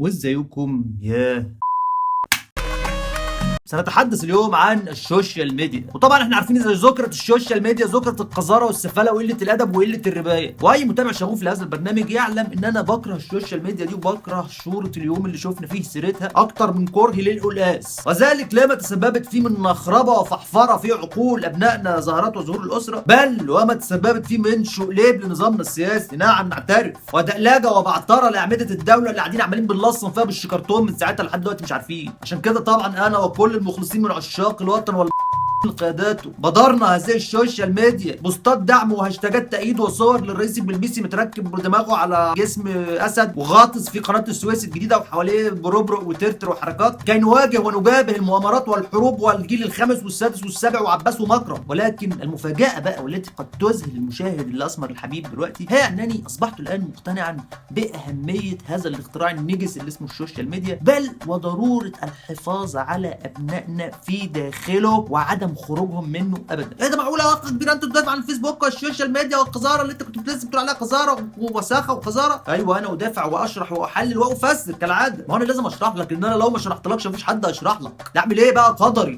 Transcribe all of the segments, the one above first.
وازيكم سنتحدث اليوم عن السوشيال ميديا. وطبعا احنا عارفين اذا ذكرت السوشيال ميديا ذكرت القذاره والسفاله وقله الادب وقله الربايه، واي متابع شغوف لهذا البرنامج يعلم ان انا بكره السوشيال ميديا دي وبكره صوره اليوم اللي شفنا فيه سيرتها اكتر من كرهي للقلقاس، وذلك لما تسببت فيه من نخربه وفحفره في عقول ابنائنا ظاهرات وظهور الاسره، بل وما تسببت فيه من شقليب لنظامنا السياسي، نعم نعترف، ودقلجه وبعتره لاعمده الدوله اللي قاعدين عمالين بنلصم فيها بالشكرتون من ساعتها لحد دلوقتي مش عارفين. عشان كده طبعا انا وكل المخلصين من عشاق الوطن قياداته بدرنا هذه السوشيال ميديا بوستات دعم وهاشتاجات تأييد وصور للرئيس البلبيسي متركب دماغه على جسم اسد وغاطس في قناه السويس الجديده وحواليه بربرق وترتر وحركات كي نواجه ونجابه المؤامرات والحروب والجيل الخامس والسادس والسابع وعباس ومكرم. ولكن المفاجاه بقى والتي قد تذهل المشاهد الاسمر الحبيب دلوقتي هي انني اصبحت الان مقتنعا باهميه هذا الاختراع النجس اللي اسمه السوشيال ميديا، بل وضروره الحفاظ على ابنائنا في داخله وعدم خروجهم منه ابدا. ايه ده معقوله يا اخ كبير انت تدافع عن الفيسبوك والسوشيال ميديا والقذاره اللي انت كنت لسه بتقول عليها قذاره ووساخه وقذاره؟ ايوه انا ادافع واشرح واحلل وافسر كالعاده، ما انا لازم اشرح لك لان انا لو ما شرحتلكش مفيش حد هيشرح لك. نعمل ايه بقى؟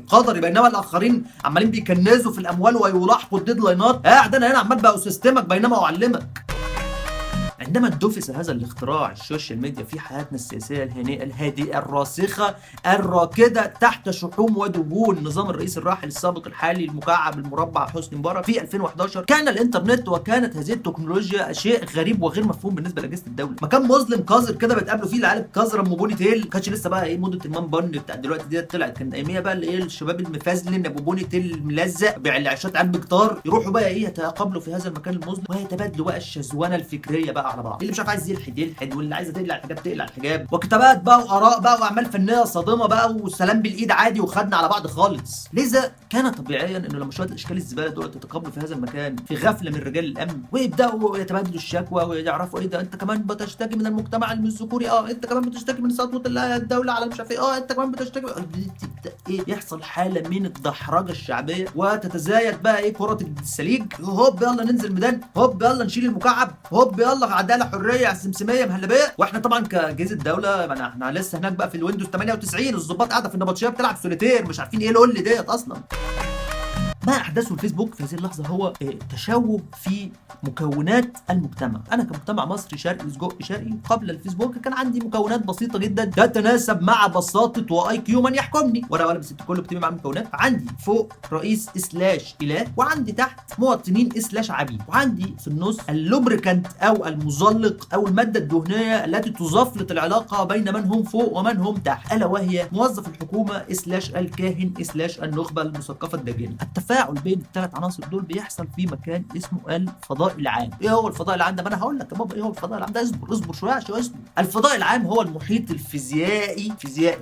قدري بينما الاخرين عمالين بيكنزوا في الاموال ويلاحقوا الديدلاينات، قاعد انا هنا عمال بقى اسستمك بينما اعلمك. عندما اندفس هذا الاختراع السوشيال ميديا في حياتنا السياسيه الهنيئه الهادئه الراسخه الراكده تحت شحوم ودهون نظام الرئيس الراحل السابق الحالي المكعب المربع حسني مبارك في 2011، كان الانترنت وكانت هذه التكنولوجيا شيء غريب وغير مفهوم بالنسبه لاجهزه الدوله. مكان مظلم قذر كده بتقابلوا فيه العيال القذره ام بوني تيل، ما كانتش لسه بقى ايه موضه المان بن بتاع دلوقتي دي طلعت، كان اياميها بقى اللي ايه الشباب المفازلن ابو بوني تيل الملزق بالعشات عند بكتار يروحوا بقى ايه يتقابلوا في هذا المكان المظلم ويتبادلوا بقى الشذوانه الفكريه بقى على بعض، اللي مش عارف عايز يلحد واللي عايزه تقلع الحجاب تقلع الحجاب، وكتابات بقى واراء بقى واعمال فنيه صادمه بقى والسلام بالايد عادي وخدنا على بعض خالص. لذا كان طبيعيا انه لما شويه الاشكال الزباله دول تتقابلوا في هذا المكان في غفله من رجال الامن ويبداوا يتبادلوا الشكوى ويعرفوا ايه ده انت كمان بتشتكي من المجتمع الذكوري، انت كمان بتشتكي من سطوه الدوله على مش عارف ايه، انت كمان بتشتكي ايه، يحصل حاله من الدحرجه الشعبيه وتتزايد بقى ايه كره السليج، هوب يلا ننزل ميدان، هوب يلا نشيل المكعب، هوب يلا عداله حريه سمسميه مهلبيه. واحنا طبعا كجهاز الدوله احنا لسه هناك بقى في الويندوز 98 الظباط قاعده في النبطشيه بتلعب سوليتير مش عارفين ايه اللي ديت اصلا. ما احدثه الفيسبوك في هذه اللحظه هو تشوه في مكونات المجتمع. انا كمجتمع مصري شرقي سجق شرقي قبل الفيسبوك كان عندي مكونات بسيطه جدا تتناسب مع بساطه واي كيو من يحكمني، ولا بست كله بتبقى مع المكونات. عندي فوق رئيس سلاش اله، وعندي تحت مواطنين سلاش عبيد، وعندي في النص اللوبريكانت او المزلق او الماده الدهنيه التي تزفلط العلاقه بين من هم فوق ومن هم تحت، الا وهي موظف الحكومه سلاش الكاهن سلاش النخبه المثقفه الدجالة. التفاعل بين الثلاث عناصر دول بيحصل في مكان اسمه الفضاء العام. ايه هو الفضاء العام ده؟ ما انا هقول لك يا بابا ايه هو الفضاء العام ده. اصبر شويه عشان اصبر. الفضاء العام هو المحيط الفيزيائي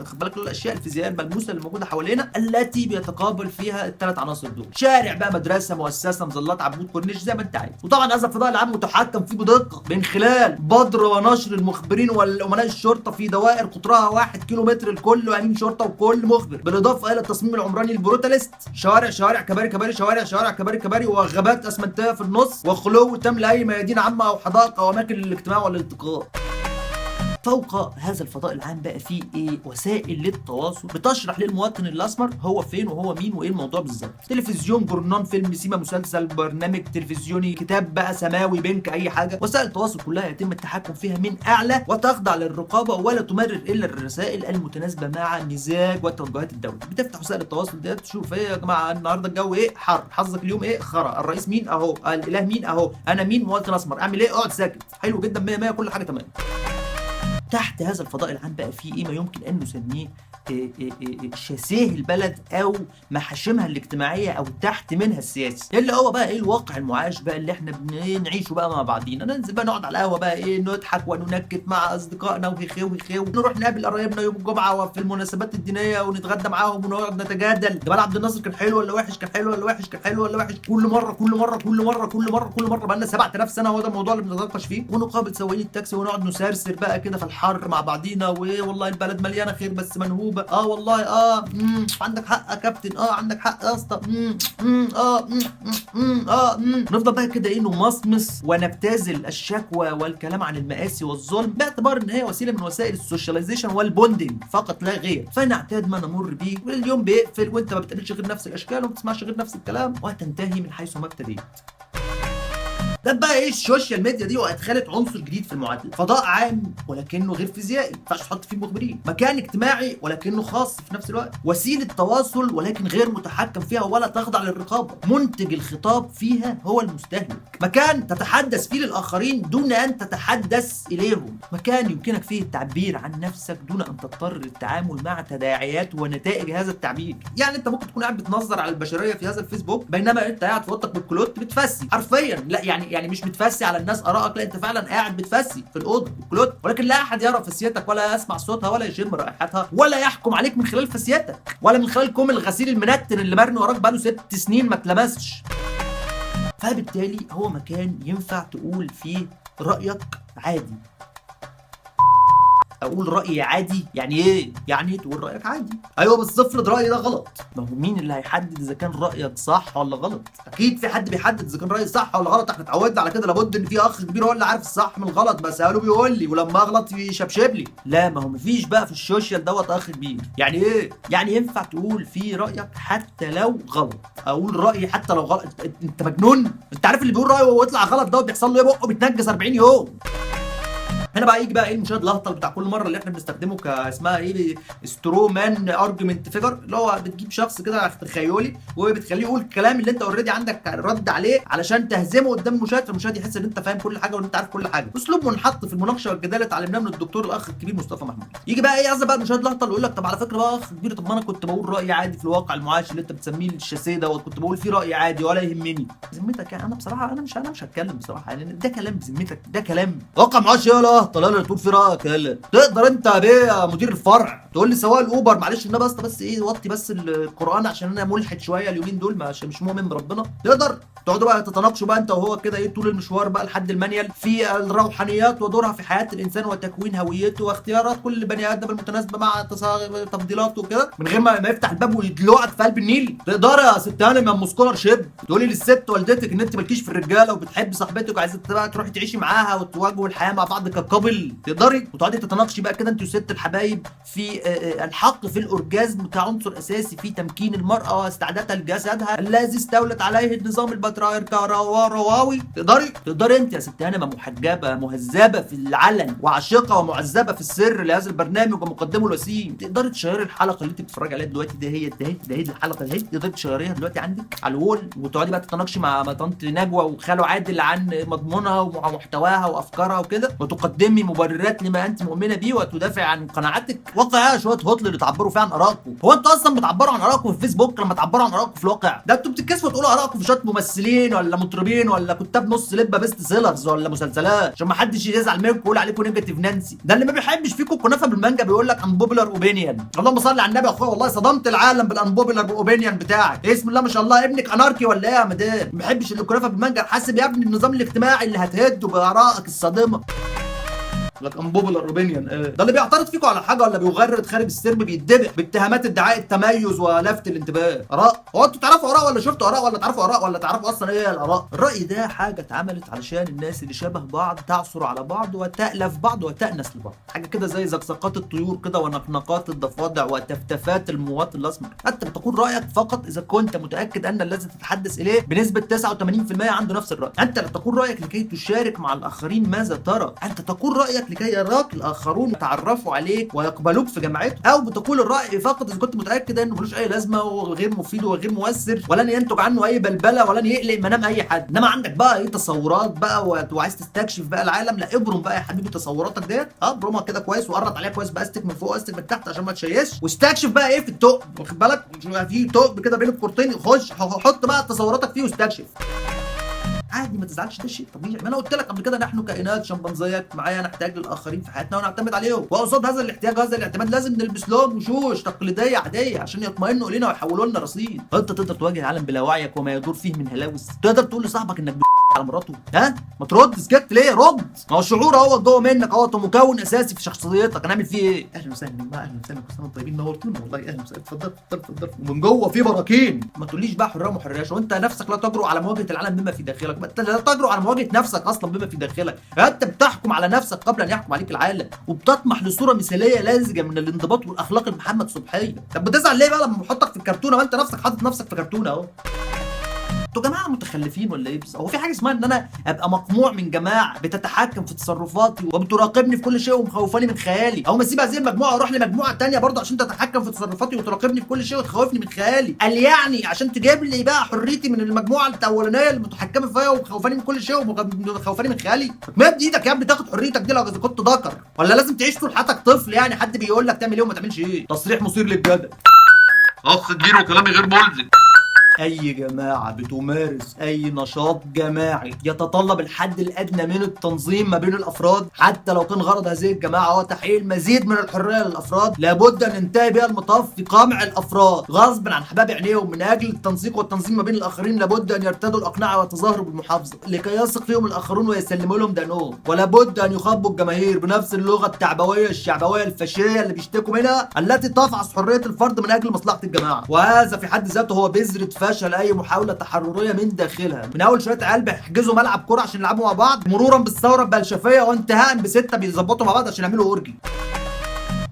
خد بالك الاشياء الفيزيائيه الملموسه اللي موجوده حوالينا التي بيتقابل فيها الثلاث عناصر دول، شارع بقى مدرسه مؤسسه مظلات عبود كورنيش زي ما انت عايز. وطبعا هذا الفضاء العام متحكم فيه بدقه من خلال بدر ونشر المخبرين والامناء الشرطه في دوائر قطرها 1 كيلومتر لكل امين شرطه وكل مخبر، بالاضافه الى التصميم العمراني البروتاليست، شوارع كباري شوارع كباري وغابات اسمنتيه في النص وخلو تام لاي ميادين عامه او حدائق او اماكن للاجتماع والالتقاء. فوق هذا الفضاء العام بقى فيه ايه؟ وسائل للتواصل بتشرح للمواطن الاسمر هو فين وهو مين وايه الموضوع بالظبط. تلفزيون، جورنان، فيلم، سيما، مسلسل، برنامج تلفزيوني، كتاب بقى سماوي، بنك، اي حاجه. وسائل التواصل كلها يتم التحكم فيها من اعلى وتخضع للرقابه ولا تمرر الا الرسائل المتناسبه مع مزاج وتوجهات الدوله. بتفتح وسائل التواصل ديت تشوف ايه يا جماعه النهارده الجو ايه؟ حر، حظك اليوم ايه؟ خرا، الرئيس مين؟ اهو، الاله مين؟ اهو، انا مين؟ مواطن اسمر، اعمل ايه؟ اقعد ساكت. حلو جدا 100 100 كل حاجه تمام. تحت هذا الفضاء العام بقى فيه ايه ما يمكن ان نسميه شاسيه البلد او محاشمها الاجتماعيه او تحت منها السياسي، اللي هو بقى ايه الواقع المعاش بقى اللي احنا بنعيشه بقى مع بعضينا. ننزل بقى نقعد على القهوه بقى ايه نضحك وننكت مع اصدقائنا وهيخيو نروح نقابل قرايبنا يوم الجمعه وفي المناسبات الدينيه ونتغدى معاهم ونقعد نتجادل جمال عبد الناصر كان حلو ولا وحش، كان حلو ولا وحش، كان حلو ولا وحش، كل مره بقى لنا 7000 سنه هو ده الموضوع اللي بنتناقش فيه. ونقابل سواقين التاكسي ونقعد نسرسر بقى كده في الحر مع بعضينا، والله البلد مليانه خير بس منهوبه، والله عندك حق يا كابتن، عندك حق يا اسطى، نفضل بقى كده ايه نمصمص ونبتذل الشكوى والكلام عن المآسي والظلم باعتبار ان هي وسيله من وسائل السوشياليزيشن والبوندنج فقط لا غير. فنعتاد ما نمر بيه، واليوم بيقفل وانت ما بتقابلش غير نفس الاشكال وما بتسمعش غير نفس الكلام، وهتنتهي من حيث ما ابتديت. ده بقى ايه السوشيال ميديا دي، وادخلت عنصر جديد في المعادله، فضاء عام ولكنه غير فيزيائي، ما ينفعش تحط فيه مخبرين، مكان اجتماعي ولكنه خاص في نفس الوقت، وسيله تواصل ولكن غير متحكم فيها ولا تخضع للرقابه، منتج الخطاب فيها هو المستهلك، مكان تتحدث فيه للاخرين دون ان تتحدث اليهم، مكان يمكنك فيه التعبير عن نفسك دون ان تضطر للتعامل مع تداعيات ونتائج هذا التعبير. يعني انت ممكن تكون قاعد بتنظر على البشريه في هذا الفيسبوك بينما انت قاعد في اوضتك بالكلوت بتفسي حرفيا، لا يعني مش بتفسي على الناس ارائك، لا انت فعلا قاعد بتفسي في الاوضه بالكلوت، ولكن لا احد يرى فسيتك ولا يسمع صوتها ولا يشم رائحتها ولا يحكم عليك من خلال فسيتك ولا من خلال كوم الغسيل المنتن اللي مرمي وراك بقاله 6 سنين ما اتلمسش. فبالتالي هو مكان ينفع تقول فيه رايك عادي. اقول رايي عادي يعني ايه؟ يعني تقول رايك عادي. ايوه بس افرض رايي ده غلط، ما هو مين اللي هيحدد اذا كان رايك صح ولا غلط؟ اكيد في حد بيحدد اذا كان رايي صح ولا غلط، احنا اتعودنا على كده، لابد ان في اخ كبير هو اللي عارف الصح من الغلط، بساله بيقول لي ولما اغلط يشبشب لي. لا ما هو مفيش بقى في السوشيال دوت اخ كبير. يعني ايه؟ يعني ينفع تقول في رايك حتى لو غلط. اقول رايي حتى لو غلط؟ انت مجنون؟ انت عارف اللي بيقول رايه ويطلع غلط دوت بيحصل له ايه؟ بقه بيتنجس 40 يوم. هنا بقى يجي بقى ايه المشاهد الاهطل بتاع كل مره اللي احنا بنستخدمه كاسمها ايه سترو مان ارجيومنت فيجر، اللي هو بتجيب شخص كده تخيلي وبتخليه يقول الكلام اللي انت اوريدي عندك رد عليه علشان تهزمه قدام المشاهد، فالمشاهد يحس ان انت فاهم كل حاجه وان انت عارف كل حاجه. اسلوب منحط في المناقشه والجدال اتعلمناه من الدكتور الاخ الكبير مصطفى محمود. يجي بقى ايه قصدي بقى المشاهد الاهطل ويقول لك طب على فكره بقى اخ كبير، طب ما انا كنت بقول رايي عادي في الواقع المعاش اللي انت بتسميه الشاسيه دوت، كنت بقول فيه رايي عادي ولا يهمني. بذمتك يعني انا بصراحه انا مش هتكلم بصراحه، يعني ده كلام بذمتك، ده كلام واقع معاش يا طلال اللي تقول فيه رايك. تقدر انت يا بيه مدير الفرع تقول لي سواق الاوبر معلش النبي بس ايه وطي بس القران عشان انا ملحد شويه اليومين دول مش مؤمن بربنا؟ تقدر تقعدوا بقى تتناقشوا بقى انت وهو كده ايه طول المشوار بقى لحد المانيال في الروحانيات ودورها في حياه الانسان وتكوين هويته واختيارات كل بني ادم المتناسبه مع تفضيلاته وكده، من غير ما يفتح الباب ويدلوعك في قلب النيل. تقدر يا ست هانم يا ام سكولر شيب تقولي للست والدتك ان انت مالكيش في الرجاله وبتحب صاحبتك وعايزه بقى تروحي تعيشي معاها وتواجهوا الحياه مع بعض كقبل؟ تقدري وتقعدي تتناقشي بقى كده انت وست الحبايب في الحق في الاورجازم كعنصر اساسي في تمكين المراه واستعدادها لجسدها الذي استولت عليه النظام البطريركاوي. تقدري انت يا ست هانم محجبه مهذبه في العلن وعاشقه ومعذبه في السر لهذا البرنامج ومقدمه الوسيم، تقدري تشيري الحلقه اللي انت بتتفرجي عليها دلوقتي ده هي الحلقه دي، تقدري تشيريها دلوقتي عندك على الوول وتقعدي بقى تتناقشي مع طنط نجوى وخاله عادل عن مضمونها ومحتواها وافكارها وكده، وتقدمي مبررات لما انت مؤمنه بيه وتدافع عن قناعاتك. واقع شويه هطل اللي تعبروا فيها عن ارائكم. هو انتوا اصلا بتعبروا عن ارائكم في الفيسبوك لما تعبروا عن ارائكم في الواقع؟ ده انتوا بتتكسفوا تقولوا ارائكم في شويه ممثلين ولا مطربين ولا كتاب نص لبه بيست سيلرز ولا مسلسلات عشان ما حدش يزعل منكم ويقول عليكم نيجاتيف نانسي. ده اللي ما بيحبش فيكم كنافه بالمانجا بيقول لك انبوبولار اوبينيون. اللهم صل على النبي يا اخويا، والله صدمت العالم بالانبوبولار اوبينيون بتاعك. اسم الله ما شاء الله، ابنك اناركي ولا ايه يا مدام؟ ما بيحبش الكنافه بالمانجا. حاسب يا ابني النظام الاجتماعي اللي هتهده بارائك الصادمه. لك انبوبولار اوبينيون ده اللي بيعترض فيكم على حاجه ولا بيغرد خارج السرب بيتدبح باتهامات ادعاء التميز ولفت الانتباه. اراء؟ هو انتوا تعرفوا اراء ولا شفتوا اراء ولا تعرفوا اراء ولا تعرفوا اصلا ايه الاراء؟ الراي ده حاجه اتعملت علشان الناس اللي شبه بعض تعثر على بعض وتالف بعض وتانس لبعض، حاجه كده زي زقزقات الطيور كده ونقنقات الضفادع وتفتفات المواطن الاسمر. انت بتقول رايك فقط اذا كنت متاكد ان الذي تتحدث اليه بنسبه 89% عنده نفس الراي. انت لا تقول رايك لكي تشارك مع الاخرين ماذا ترى، انت تقول رايك لكي يراك الاخرون يتعرفوا عليك ويقبلوك في جماعتهم، او بتقول الراي فقط اذا كنت متاكد انه ملوش اي لازمه وغير مفيد وغير مؤثر ولن ينتج عنه اي بلبله ولن يقلق منام اي حد. انما عندك بقى ايه تصورات بقى وعايز تستكشف بقى العالم، لا ابرم بقى يا حبيبي تصوراتك ديت، ابرمها كده كويس وقرط عليها كويس باستك من فوق واستك من تحت عشان ما تشيش، واستكشف بقى ايه في الثقب، واخد بالك في ثقب كده بين الكورتين، خش حط بقى تصوراتك فيه واستكشف عادي، ما تزعلش، ده شيء طبيعي. ما انا قلت لك قبل كده نحن كائنات شمبانزيه اجتماعيه نحتاج للاخرين في حياتنا ونعتمد عليهم، وقصاد هذا الاحتياج وهذا الاعتماد لازم نلبس لهم وشوش تقليديه عاديه عشان يطمئنوا الينا ويحولوا لنا رصيد. انت تقدر تواجه العالم بلا وعيك وما يدور فيه من هلاوس، تقدر تقول لصاحبك انك على مراته؟ ها؟ ما ترد، سكت ليه؟ رد. ما هو الشعور اهو جوه منك اهو، مكون اساسي في شخصيتك. هنعمل فيه ايه؟ اهلا وسهلا يا جماعه، اهلا وسهلا، كل سنه وانتم طيبين، نورتونا والله، اهلا وسهلا، اتفضل اتفضل اتفضل. ومن جوه في براكين. ما تقوليش بقى حريه وما حرياش، وانت نفسك لا تجرؤ على مواجهه العالم بما في داخلك، ما انت لا تجرؤ على مواجهه نفسك اصلا بما في داخلك، انت بتحكم على نفسك قبل ان يحكم عليك العالم، وبتطمح لصوره مثاليه لازجه من الانضباط والاخلاق المحمد صبحيه. طب بتزعل ليه بقى لما بحطك في الكرتونه ما انت نفسك حاطط نفسك في كرتونه اهو؟ انتوا جماعه متخلفين ولا ايه؟ بس هو في حاجه اسمها ان انا ابقى مقموع من جماعه بتتحكم في تصرفاتي وبتراقبني في كل شيء ومخوفاني من خيالي، او ما اسيب هذه المجموعه واروح لمجموعه ثانيه برضه عشان تتحكم في تصرفاتي وتراقبني في كل شيء وتخوفني من خيالي؟ قال يعني عشان تجيب لي بقى حريتي من المجموعه الاولانيه اللي متحكمه فيا ومخوفاني من كل شيء ومخوفاني من خيالي؟ مد ايدك يا ابني تاخد حريتك دي لو اذا كنت ذكر، ولا لازم تعيش طول حياتك طفل يعني حد بيقول لك تعمل ايه وما تعملش ايه؟ تصريح مثير للجدل. اخ كبير وكلامي غير ملزم. أي جماعة بتمارس أي نشاط جماعي يتطلب الحد الأدنى من التنظيم ما بين الأفراد، حتى لو كان غرض هذه الجماعة هو تحقيق المزيد من الحرية للأفراد، لابد أن ينتهي بها المطاف في قمع الأفراد غصب عن حباب عينيهم. من أجل التنسيق والتنظيم ما بين الآخرين لابد أن يرتدوا الأقنعة ويتظاهروا بالمحافظة لكي يثق فيهم الآخرون ويسلموا لهم دقنهم، ولابد أن يخاطبوا الجماهير بنفس اللغة التعبوية الشعبوية الفاشية اللي بيشتكوا منها، التي تفعص حرية الفرد من أجل مصلحة الجماعة. وهذا في حد ذاته هو بذرة فشل اي محاوله تحرريه من داخلها، من اول شويه عيال بيحجزوا ملعب كوره عشان يلعبوا مع بعض، مرورا بالثوره البلشفيه، وانتهاء بسته بيظبطوا مع بعض عشان يعملوا اورجي.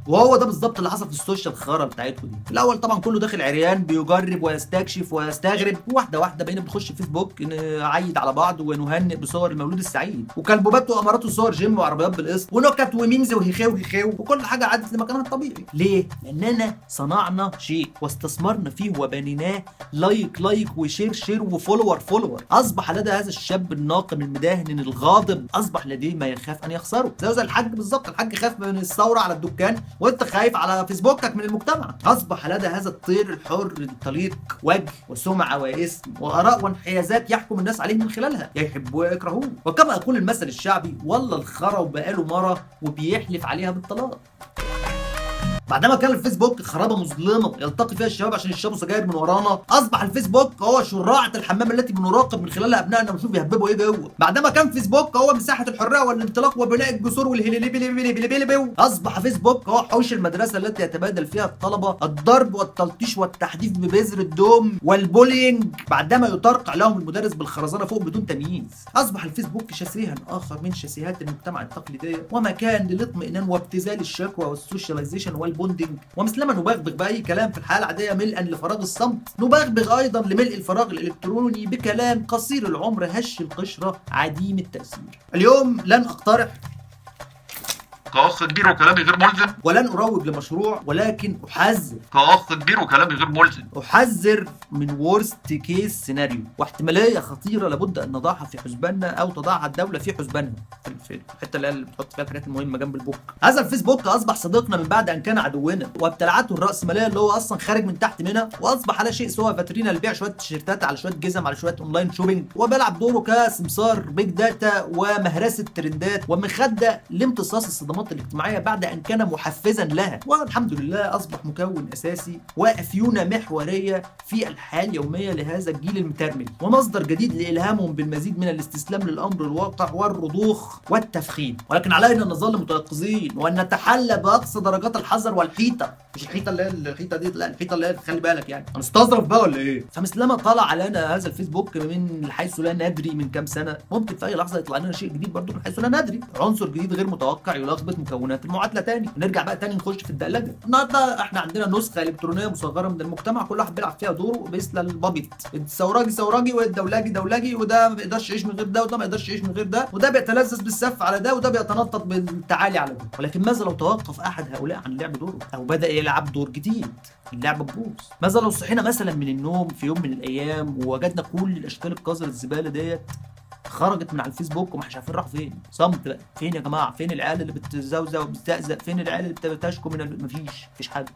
وهو ده بالظبط اللي حصل في السوشيال خرا بتاعتكم دي. في الاول طبعا كله داخل عريان بيجرب ويستكشف ويستغرب، واحده واحده بقينا بنخش فيسبوك نعيد على بعض ونهنئ بصور المولود السعيد وكلبوبات وامارات وصور جيم وعربيات بالقسط ونكت وميمز وهيخيو وهيخيو، وكل حاجه عادت لمكانها الطبيعي. ليه؟ لاننا صنعنا شيء واستثمرنا فيه وبنيناه لايك لايك وشير شير وفولور فولور. اصبح لدى هذا الشاب الناقم المدهن الغاضب اصبح لديه ما يخاف ان يخسره، زي الحاج بالظبط. الحاج خاف من الثوره على الدكان وانت خايف على فيسبوكك من المجتمع. اصبح لدى هذا الطير الحر الطليق وجه وسمعه واسم واراء وانحيازات يحكم الناس عليه من خلالها، يا يحبوه يا يكرهوه. وكما يقول المثل الشعبي، والله الخرا وبقاله مره وبيحلف عليها بالطلاق. بعدما كان الفيسبوك خرابه مظلمه يلتقي فيها الشباب عشان يشربوا سجاير من ورانا، اصبح الفيسبوك هو شراعه الحمام التي بنراقب من خلالها ابنائنا ونشوف بيهببوا ايه جوه. بعدما كان فيسبوك هو مساحه الحريه والانطلاق وبناء الجسور والهليليبيليبيليبيليبيو، اصبح فيسبوك هو حوش المدرسه التي يتبادل فيها الطلبه الضرب والتلطيش والتحديث ببذر الدوم والبولينج بعدما يطرقع لهم المدرس بالخرزانه فوق بدون تمييز. اصبح الفيسبوك شاسيها اخر من شاسيهات المجتمع التقليديه ومكان للاطمئنان وابتذال الشكوى والسوشياليزيشن والبوندنج، ومثلما نبغبغ باي كلام في الحياه العاديه ملئا لفراغ الصمت، نبغبغ ايضا لملء الفراغ الالكتروني بكلام قصير العمر هش القشره عديم التاثير. اليوم لن اقترح كأخ كبير وكلامي غير ملزم، ولن اروج لمشروع، ولكن احذر كأخ كبير وكلامي غير ملزم، احذر من ورست كيس سيناريو واحتماليه خطيره لابد ان نضعها في حسباننا او تضعها الدوله في حسبانها، في الحته اللي بتحط فيها الحاجات المهمه جنب البوك. هذا الفيسبوك اصبح صديقنا من بعد ان كان عدونا، وابتلعته الراسماليه اللي هو اصلا خارج من تحت منها، واصبح على شيء سوى فاترينا اللي بيع شويه تيشيرتات على شويه جزم على شويه اونلاين شوبينج، وبيلعب دوره كسمسار بيج داتا ومهرسه ترندات ومخده لامتصاص الصدمات الاجتماعيه بعد ان كان محفزا لها، والحمد لله اصبح مكون اساسي وافيونه محوريه في الحياه اليوميه لهذا الجيل المترمل، ومصدر جديد لالهامهم بالمزيد من الاستسلام للامر الواقع والرضوخ والتفخيم. ولكن علينا ان نظل متيقظين وان نتحلى باقصى درجات الحذر والحيطه، مش الحيطه اللي هي الحيطه دي، لا الحيطه اللي هي خلي بالك يعني هنستظرف بقى ولا ايه؟ فمثلما طلع علينا هذا الفيسبوك من حيث لا ندري من كام سنه، ممكن في اي لحظه يطلع لنا شيء جديد برضه من حيث لا ندري، عنصر جديد غير متوقع يلخبط مكونات المعادله تاني، ونرجع بقى تاني نخش في الدقلجه. النهارده احنا عندنا نسخه الكترونيه مصغره من المجتمع كل واحد بيلعب فيها دوره مثل البابيت، الثوراجي ثوراجي والدولاجي دولاجي، وده ما بيقدرش يعيش من غير ده وده ما يقدرش يعيش من غير ده، وده بيتلذذ بالسف على ده وده بيتنطط بالتعالي على ده. ولكن ماذا لو توقف احد هؤلاء عن لعب دوره او بدا يلعب دور جديد؟ اللعبه تبوظ. ماذا لو صحينا مثلا من النوم في يوم من الايام ووجدنا كل الاشكال القذره الزباله ديت خرجت من على الفيسبوك ومش عارفين راحوا فين؟ صمت بقى. فين يا جماعه؟ فين العيال اللي بتزوزه وبتستهزأ؟ فين العيال اللي بتشكو من مفيش حاجه.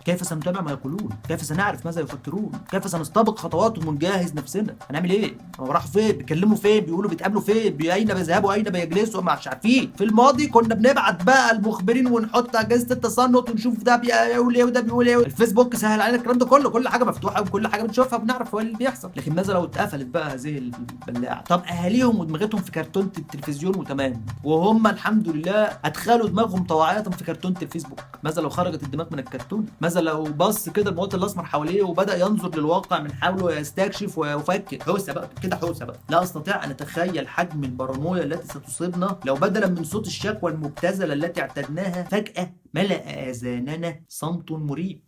كيف سنتابع ما يقولون؟ كيف سنعرف ماذا يفكرون؟ كيف سنستبق خطواتهم ونجهز نفسنا؟ هنعمل ايه؟ هو راحوا فين؟ بيتكلموا فين؟ بيقولوا بيتقابلوا فين؟ اين بيذهبوا؟ اين بيجلسوا؟ مش عارفين. في الماضي كنا بنبعت بقى المخبرين ونحط اجهزه التصنت ونشوف ده بيقول ايه وده بيقول ايه. الفيسبوك سهل علينا الكلام ده كله، كل حاجه مفتوحه وكل حاجه بنشوفها وبنعرف هو اللي بيحصل. لكن ماذا لو اتقفلت بقى هذه البلاعه؟ طب اهاليهم ودماغتهم في كرتونه التلفزيون وتمام، وهم الحمد لله ادخلوا دماغهم طواعية في كرتونه الفيسبوك. ماذا لو خرجت الدماغ من الكرتون؟ ماذا لو بص كده المواطن الاسمر حواليه وبدا ينظر للواقع من حوله ويستكشف ويفكر؟ حوسه بقى كده، حوسه بقى. لا استطيع ان اتخيل حجم البارانويا التي ستصيبنا لو بدلا من صوت الشكوى المبتذله التي اعتدناها فجاه ملأ اذاننا صمت مريب.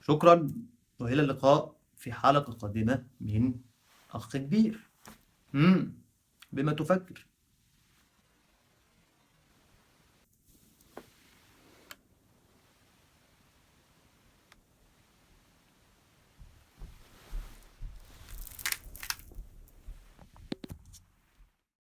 شكرا، والى اللقاء في حلقه قادمه من اخ كبير. بما تفكر.